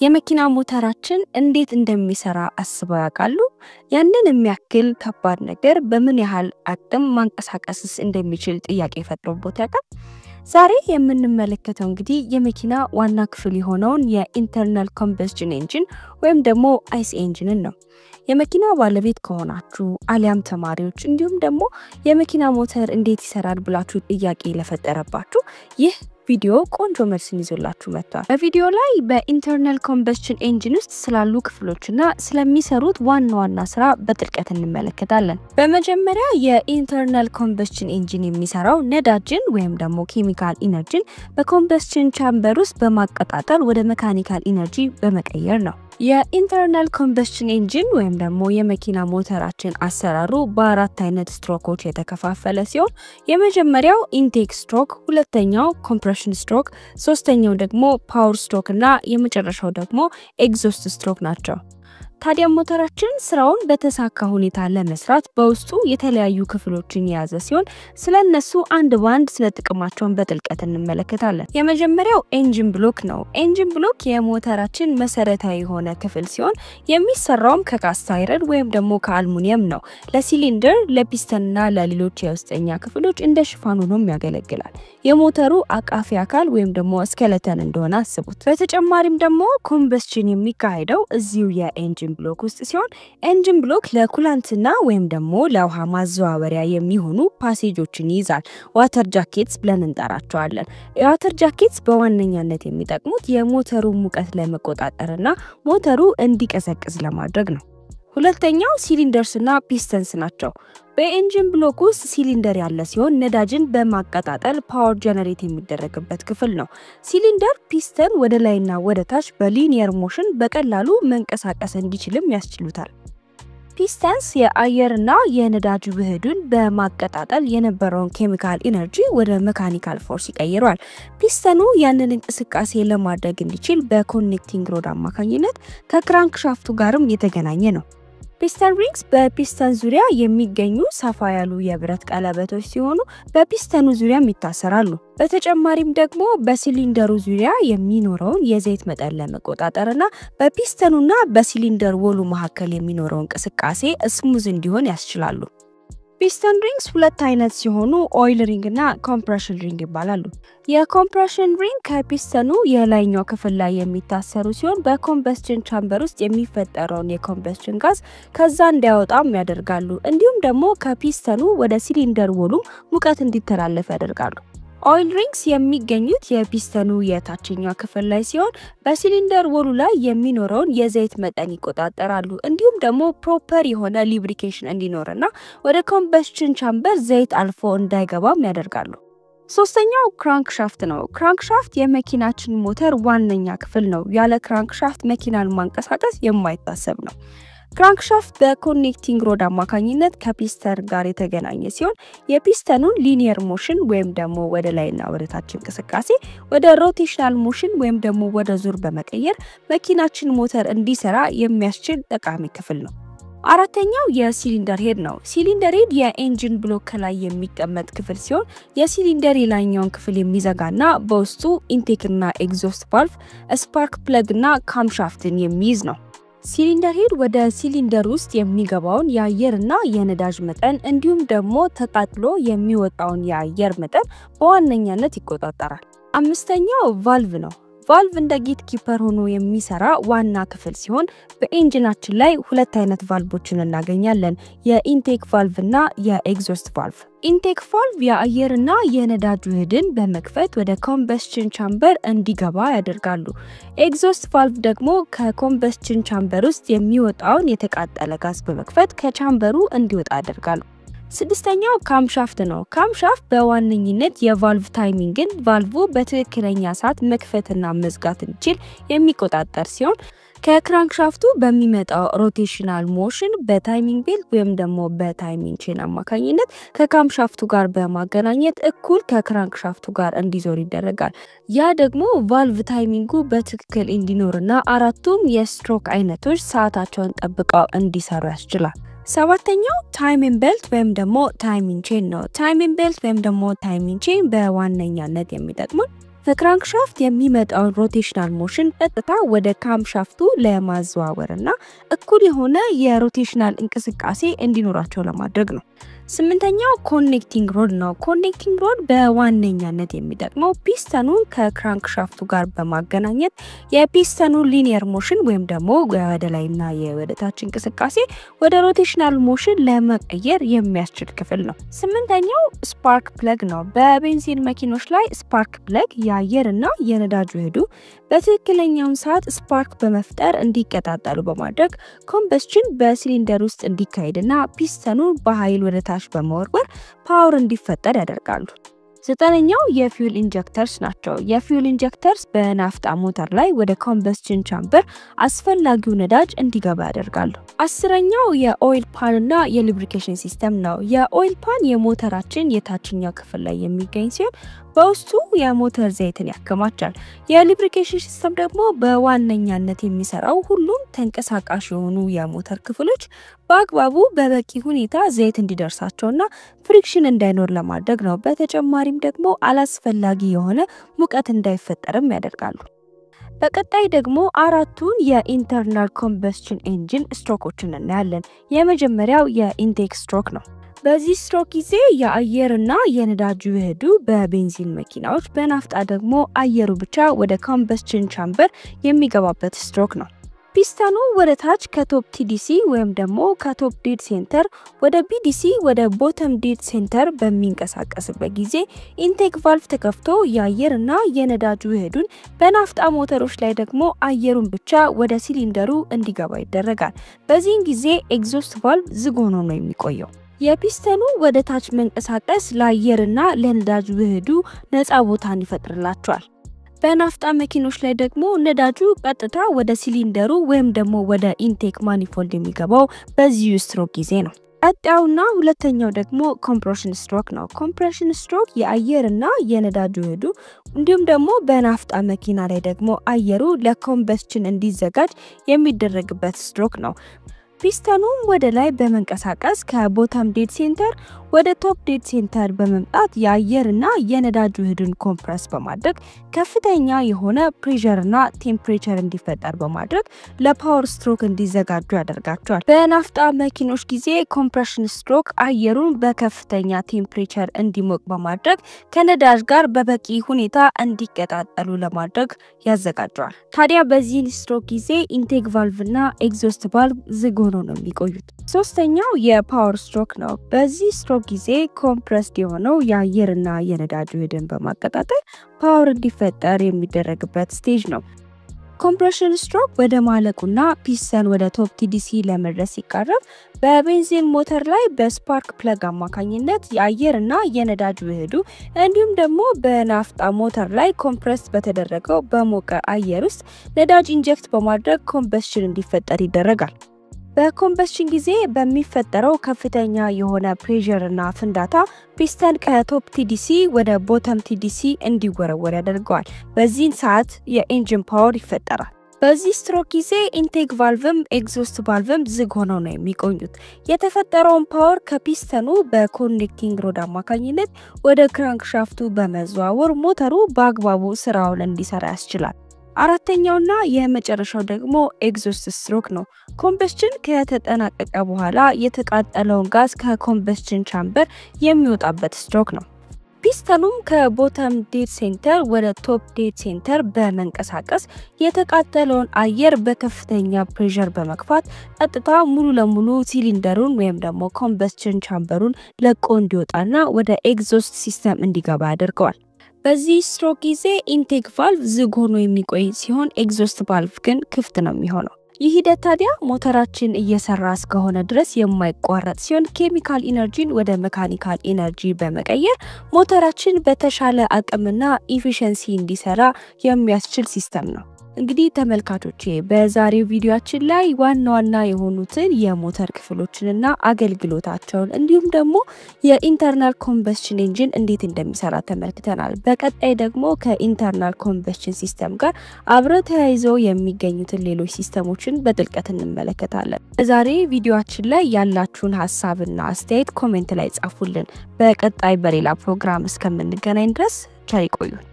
የመኪና ሞተራችን እንዴት እንደሚሰራ አስበው ያውቃሉ? ያንን የሚያክል ከባድ ነገር በምን ያህል አቅም ማንቀሳቀስስ እንደሚችል ጥያቄ ፈጥሮቦት ያውቃል? ዛሬ የምንመለከተው እንግዲህ የመኪና ዋና ክፍል የሆነውን የኢንተርናል ኮምበስሽን ኢንጂን ወይም ደግሞ አይሲ ኢንጂንን ነው። የመኪና ባለቤት ከሆናችሁ አሊያም ተማሪዎች እንዲሁም ደግሞ የመኪና ሞተር እንዴት ይሰራል ብላችሁ ጥያቄ ለፈጠረባችሁ ይህ ቪዲዮ ቆንጆ መልስን ይዞላችሁ መጥቷል። በቪዲዮ ላይ በኢንተርናል ኮምበስሽን ኢንጂን ውስጥ ስላሉ ክፍሎችና ስለሚሰሩት ዋና ስራ በጥልቀት እንመለከታለን። በመጀመሪያ የኢንተርናል ኮምበስሽን ኢንጂን የሚሰራው ነዳጅን ወይም ደግሞ ኬሚካል ኢነርጂን በኮምበስሽን ቻምበር ውስጥ በማቀጣጠል ወደ ሜካኒካል ኢነርጂ በመቀየር ነው። የኢንተርናል ኮምበስሽን ኢንጂን ወይም ደግሞ የመኪና ሞተራችን አሰራሩ በአራት አይነት ስትሮኮች የተከፋፈለ ሲሆን የመጀመሪያው ኢንቴክ ስትሮክ፣ ሁለተኛው ኮምፕሬሽን ስትሮክ፣ ሶስተኛው ደግሞ ፓወር ስትሮክ እና የመጨረሻው ደግሞ ኤግዞስት ስትሮክ ናቸው። ታዲያ ሞተራችን ስራውን በተሳካ ሁኔታ ለመስራት በውስጡ የተለያዩ ክፍሎችን የያዘ ሲሆን ስለነሱ አንድ ባንድ ስለጥቅማቸው በጥልቀት እንመለከታለን። የመጀመሪያው ኢንጂን ብሎክ ነው። ኢንጂን ብሎክ የሞተራችን መሰረታዊ የሆነ ክፍል ሲሆን የሚሰራውም ከካስት አይረን ወይም ደግሞ ከአልሙኒየም ነው። ለሲሊንደር፣ ለፒስተንና ለሌሎች የውስጠኛ ክፍሎች እንደ ሽፋን ሆኖ ያገለግላል። የሞተሩ አቃፊ አካል ወይም ደግሞ ስኬለተን እንደሆነ አስቡት። በተጨማሪም ደግሞ ኮምበስሽን የሚካሄደው እዚሁ የኢንጂን ብሎክ ውስጥ ሲሆን ኢንጂን ብሎክ ለኩላንትና ወይም ደግሞ ለውሃ ማዘዋወሪያ የሚሆኑ ፓሴጆችን ይይዛል። ዋተር ጃኬትስ ብለን እንጠራቸዋለን። የዋተር ጃኬትስ በዋነኛነት የሚጠቅሙት የሞተሩ ሙቀት ለመቆጣጠርና ሞተሩ እንዲቀዘቅዝ ለማድረግ ነው። ሁለተኛው ሲሊንደርስና ፒስተንስ ናቸው። በኢንጂን ብሎክ ውስጥ ሲሊንደር ያለ ሲሆን ነዳጅን በማቀጣጠል ፓወር ጀነሬት የሚደረግበት ክፍል ነው። ሲሊንደር ፒስተን ወደ ላይና ወደ ታች በሊኒየር ሞሽን በቀላሉ መንቀሳቀስ እንዲችልም ያስችሉታል። ፒስተንስ የአየርና የነዳጅ ውህዱን በማቀጣጠል የነበረውን ኬሚካል ኢነርጂ ወደ ሜካኒካል ፎርስ ይቀይራል። ፒስተኑ ያንን እንቅስቃሴ ለማድረግ እንዲችል በኮኔክቲንግ ሮድ አማካኝነት ከክራንክሻፍቱ ጋርም የተገናኘ ነው። ፒስተን ሪንግስ በፒስተን ዙሪያ የሚገኙ ሰፋ ያሉ የብረት ቀለበቶች ሲሆኑ በፒስተኑ ዙሪያም ይታሰራሉ። በተጨማሪም ደግሞ በሲሊንደሩ ዙሪያ የሚኖረውን የዘይት መጠን ለመቆጣጠርና በፒስተኑና በሲሊንደር ወሉ መካከል የሚኖረው እንቅስቃሴ ስሙዝ እንዲሆን ያስችላሉ። ፒስተን ሪንግስ ሁለት አይነት ሲሆኑ ኦይል ሪንግ እና ኮምፕሬሽን ሪንግ ይባላሉ። የኮምፕሬሽን ሪንግ ከፒስተኑ የላይኛው ክፍል ላይ የሚታሰሩ ሲሆን በኮምበስሽን ቻምበር ውስጥ የሚፈጠረውን የኮምበስሽን ጋዝ ከዛ እንዲያወጣም ያደርጋሉ። እንዲሁም ደግሞ ከፒስተኑ ወደ ሲሊንደር ወሉ ሙቀት እንዲተላለፍ ያደርጋሉ። ኦይል ሪንግስ የሚገኙት የፒስተኑ የታችኛው ክፍል ላይ ሲሆን በሲሊንደር ወሉ ላይ የሚኖረውን የዘይት መጠን ይቆጣጠራሉ። እንዲሁም ደግሞ ፕሮፐር የሆነ ሉብሪኬሽን እንዲኖርና ወደ ኮምበስሽን ቻምበር ዘይት አልፎ እንዳይገባም ያደርጋሉ። ሶስተኛው ክራንክሻፍት ነው። ክራንክሻፍት የመኪናችን ሞተር ዋነኛ ክፍል ነው። ያለ ክራንክሻፍት መኪናን ማንቀሳቀስ የማይታሰብ ነው። ክራንክሻፍት በኮኔክቲንግ ሮድ አማካኝነት ከፒስተን ጋር የተገናኘ ሲሆን የፒስተኑን ሊኒየር ሞሽን ወይም ደግሞ ወደ ላይና ወደ ታች እንቅስቃሴ ወደ ሮቴሽናል ሞሽን ወይም ደግሞ ወደ ዙር በመቀየር መኪናችን ሞተር እንዲሰራ የሚያስችል ጠቃሚ ክፍል ነው። አራተኛው የሲሊንደር ሄድ ነው። ሲሊንደር ሄድ የኢንጂን ብሎክ ላይ የሚቀመጥ ክፍል ሲሆን የሲሊንደር የላይኛውን ክፍል የሚዘጋና በውስጡ ኢንቴክና ኤግዞስት ቫልቭ፣ ስፓርክ ፕለግ እና ካምሻፍትን የሚይዝ ነው። ሲሊንደር ሄድ ወደ ሲሊንደር ውስጥ የሚገባውን የአየርና የነዳጅ መጠን እንዲሁም ደግሞ ተቃጥሎ የሚወጣውን የአየር መጠን በዋነኛነት ይቆጣጠራል። አምስተኛው ቫልቭ ነው። ቫልቭ እንደ ጌት ኪፐር ሆኖ የሚሰራ ዋና ክፍል ሲሆን በኢንጂናችን ላይ ሁለት አይነት ቫልቮችን እናገኛለን፣ የኢንቴክ ቫልቭ እና የኤግዞስት ቫልቭ። ኢንቴክ ቫልቭ የአየርና የነዳጅ ውህድን በመክፈት ወደ ኮምበስሽን ቻምበር እንዲገባ ያደርጋሉ። ኤግዞስት ቫልቭ ደግሞ ከኮምበስሽን ቻምበር ውስጥ የሚወጣውን የተቃጠለ ጋዝ በመክፈት ከቻምበሩ እንዲወጣ ያደርጋሉ። ስድስተኛው ካምሻፍት ነው። ካምሻፍት በዋነኝነት የቫልቭ ታይሚንግን ቫልቭ በትክክለኛ ሰዓት መክፈትና መዝጋት እንዲችል የሚቆጣጠር ሲሆን ከክራንክሻፍቱ በሚመጣው ሮቴሽናል ሞሽን በታይሚንግ ቤልት ወይም ደግሞ በታይሚንግ ቼን አማካኝነት ከካምሻፍቱ ጋር በማገናኘት እኩል ከክራንክሻፍቱ ጋር እንዲዞር ይደረጋል። ያ ደግሞ ቫልቭ ታይሚንጉ በትክክል እንዲኖርና አራቱም የስትሮክ አይነቶች ሰዓታቸውን ጠብቀው እንዲሰሩ ያስችላል። ሰባተኛው ታይሚንግ ቤልት ወይም ደግሞ ታይሚንግ ቼን ነው። ታይሚንግ ቤልት ወይም ደግሞ ታይሚንግ ቼን በዋነኛነት የሚጠቅሙን ከክራንክሻፍት የሚመጣው ሮቴሽናል ሞሽን ቀጥታ ወደ ካምሻፍቱ ለማዘዋወርና እኩል የሆነ የሮቴሽናል እንቅስቃሴ እንዲኖራቸው ለማድረግ ነው። ስምንተኛው ኮኔክቲንግ ሮድ ነው። ኮኔክቲንግ ሮድ በዋነኛነት የሚጠቅመው ፒስተኑን ከክራንክሻፍቱ ጋር በማገናኘት የፒስተኑ ሊኒየር ሞሽን ወይም ደግሞ ወደ ላይና ወደ ታች እንቅስቃሴ ወደ ሮቴሽናል ሞሽን ለመቀየር የሚያስችል ክፍል ነው። ስምንተኛው ስፓርክ ፕለግ ነው። በቤንዚን መኪኖች ላይ ስፓርክ ፕለግ የአየርና የነዳጅ ውህዱ በትክክለኛው ሰዓት ስፓርክ በመፍጠር እንዲቀጣጠሉ በማድረግ ኮምበስሽን በሲሊንደር ውስጥ እንዲካሄድና ፒስተኑ በኃይል ወደ ታች በመወርወር ፓወር እንዲፈጠር ያደርጋሉ። ዘጠነኛው የፊውል ኢንጀክተርስ ናቸው። የፊውል ኢንጀክተርስ በናፍጣ ሞተር ላይ ወደ ኮምበስሽን ቻምበር አስፈላጊው ነዳጅ እንዲገባ ያደርጋሉ። አስረኛው የኦይል ፓን እና የሉብሪኬሽን ሲስተም ነው። የኦይል ፓን የሞተራችን የታችኛው ክፍል ላይ የሚገኝ ሲሆን በውስጡ የሞተር ዘይትን ያከማቻል። የሉብሪኬሽን ሲስተም ደግሞ በዋነኛነት የሚሰራው ሁሉም ተንቀሳቃሽ የሆኑ የሞተር ክፍሎች በአግባቡ በበቂ ሁኔታ ዘይት እንዲደርሳቸውና ፍሪክሽን እንዳይኖር ለማድረግ ነው። በተጨማሪም ደግሞ አላስፈላጊ የሆነ ሙቀት እንዳይፈጠርም ያደርጋሉ። በቀጣይ ደግሞ አራቱን የኢንተርናል ኮምበስሽን ኢንጂን ስትሮኮችን እናያለን። የመጀመሪያው የኢንቴክ ስትሮክ ነው። በዚህ ስትሮክ ጊዜ የአየርና የነዳጅ ውህዱ በቤንዚን መኪናዎች፣ በናፍጣ ደግሞ አየሩ ብቻ ወደ ኮምበስሽን ቻምበር የሚገባበት ስትሮክ ነው። ፒስተኑ ወደ ታች ከቶፕ ቲዲሲ ወይም ደግሞ ከቶፕ ዴድ ሴንተር ወደ ቢዲሲ ወደ ቦተም ዴድ ሴንተር በሚንቀሳቀስበት ጊዜ ኢንቴክ ቫልቭ ተከፍቶ የአየርና የነዳጅ ውህዱን፣ በናፍጣ ሞተሮች ላይ ደግሞ አየሩን ብቻ ወደ ሲሊንደሩ እንዲገባ ይደረጋል። በዚህን ጊዜ ኤግዞስት ቫልቭ ዝግ ሆኖ ነው የሚቆየው። የፒስተኑ ወደ ታች መንቀሳቀስ ለአየርና ለነዳጅ ውህዱ ነፃ ቦታን ይፈጥርላቸዋል። በናፍጣ መኪኖች ላይ ደግሞ ነዳጁ ቀጥታ ወደ ሲሊንደሩ ወይም ደግሞ ወደ ኢንቴክ ማኒፎልድ የሚገባው በዚህ ስትሮክ ጊዜ ነው። ቀጣዩና ሁለተኛው ደግሞ ኮምፕሬሽን ስትሮክ ነው። ኮምፕሬሽን ስትሮክ የአየርና የነዳጅ ውህዱ እንዲሁም ደግሞ በናፍጣ መኪና ላይ ደግሞ አየሩ ለኮምበስሽን እንዲዘጋጅ የሚደረግበት ስትሮክ ነው። ፒስተኑ ወደ ላይ በመንቀሳቀስ ከቦተም ዴድ ሴንተር ወደ ቶፕ ዴድ ሴንተር በመምጣት የአየርና የነዳጅ ውህዱን ኮምፕረስ በማድረግ ከፍተኛ የሆነ ፕሬሸርና ቴምፕሬቸር እንዲፈጠር በማድረግ ለፓወር ስትሮክ እንዲዘጋጁ ያደርጋቸዋል። በናፍጣ መኪኖች ጊዜ ኮምፕሬሽን ስትሮክ አየሩን በከፍተኛ ቴምፕሬቸር እንዲሞቅ በማድረግ ከነዳጅ ጋር በበቂ ሁኔታ እንዲቀጣጠሉ ለማድረግ ያዘጋጃል። ታዲያ በዚህ ስትሮክ ጊዜ ኢንቴክ ቫልቭና ኤግዞስት ቫልቭ ዝግ ሆነው ነው የሚቆዩት። ሶስተኛው የፓወር ስትሮክ ነው። በዚህ ስትሮክ ጊዜ ኮምፕረስድ የሆነው የአየርና የነዳጅ ውህድን በማቀጣጠል ፓወር እንዲፈጠር የሚደረግበት ስቴጅ ነው። ኮምፕሬሽን ስትሮክ ወደ ማለቁና ፒስተን ወደ ቶፕ ቲዲሲ ለመድረስ ሲቃረብ በቤንዚን ሞተር ላይ በስፓርክ ፕለግ አማካኝነት የአየርና የነዳጅ ውህዱ እንዲሁም ደግሞ በናፍጣ ሞተር ላይ ኮምፕረስ በተደረገው በሞቀ አየር ውስጥ ነዳጅ ኢንጀክት በማድረግ ኮምበስሽን እንዲፈጠር ይደረጋል። በኮምበስሽን ጊዜ በሚፈጠረው ከፍተኛ የሆነ ፕሬሸርና ፍንዳታ ፒስተን ከቶፕ ቲዲሲ ወደ ቦተም ቲዲሲ እንዲወረወር ያደርገዋል። በዚህ ሰዓት የኢንጂን ፓወር ይፈጠራል። በዚህ ስትሮክ ጊዜ ኢንቴክ ቫልቭም ኤግዞስት ቫልቭም ዝግ ሆነው ነው የሚቆዩት። የተፈጠረውን ፓወር ከፒስተኑ በኮኔክቲንግ ሮድ አማካኝነት ወደ ክራንክሻፍቱ በመዘዋወር ሞተሩ በአግባቡ ስራውን እንዲሰራ ያስችላል። አራተኛውና የመጨረሻው ደግሞ ኤግዞስት ስትሮክ ነው። ኮምበስሽን ከተጠናቀቀ በኋላ የተቃጠለውን ጋዝ ከኮምበስሽን ቻምበር የሚወጣበት ስትሮክ ነው። ፒስተኑም ከቦተም ዴድ ሴንተር ወደ ቶፕ ዴድ ሴንተር በመንቀሳቀስ የተቃጠለውን አየር በከፍተኛ ፕሬሸር በመግፋት ቀጥታ ሙሉ ለሙሉ ሲሊንደሩን ወይም ደግሞ ኮምበስሽን ቻምበሩን ለቆ እንዲወጣና ወደ ኤግዞስት ሲስተም እንዲገባ ያደርገዋል። በዚህ ስትሮክ ጊዜ ኢንቴክ ቫልቭ ዝግ ሆኖ የሚቆይ ሲሆን ኤግዞስት ቫልቭ ግን ክፍት ነው የሚሆነው። ይህ ሂደት ታዲያ ሞተራችን እየሰራ እስከሆነ ድረስ የማይቋረጥ ሲሆን ኬሚካል ኢነርጂን ወደ ሜካኒካል ኢነርጂ በመቀየር ሞተራችን በተሻለ አቅምና ኢፊሸንሲ እንዲሰራ የሚያስችል ሲስተም ነው። እንግዲህ ተመልካቾቼ በዛሬው ቪዲዮአችን ላይ ዋና የሆኑትን የሞተር ክፍሎችንና አገልግሎታቸውን እንዲሁም ደግሞ የኢንተርናል ኮምበስሽን ኢንጂን እንዴት እንደሚሰራ ተመልክተናል። በቀጣይ ደግሞ ከኢንተርናል ኮምበስሽን ሲስተም ጋር አብረው ተያይዘው የሚገኙትን ሌሎች ሲስተሞችን በጥልቀት እንመለከታለን። በዛሬ ቪዲዮአችን ላይ ያላችሁን ሐሳብና አስተያየት ኮሜንት ላይ ጻፉልን። በቀጣይ በሌላ ፕሮግራም እስከምንገናኝ ድረስ ቸር ይቆዩን።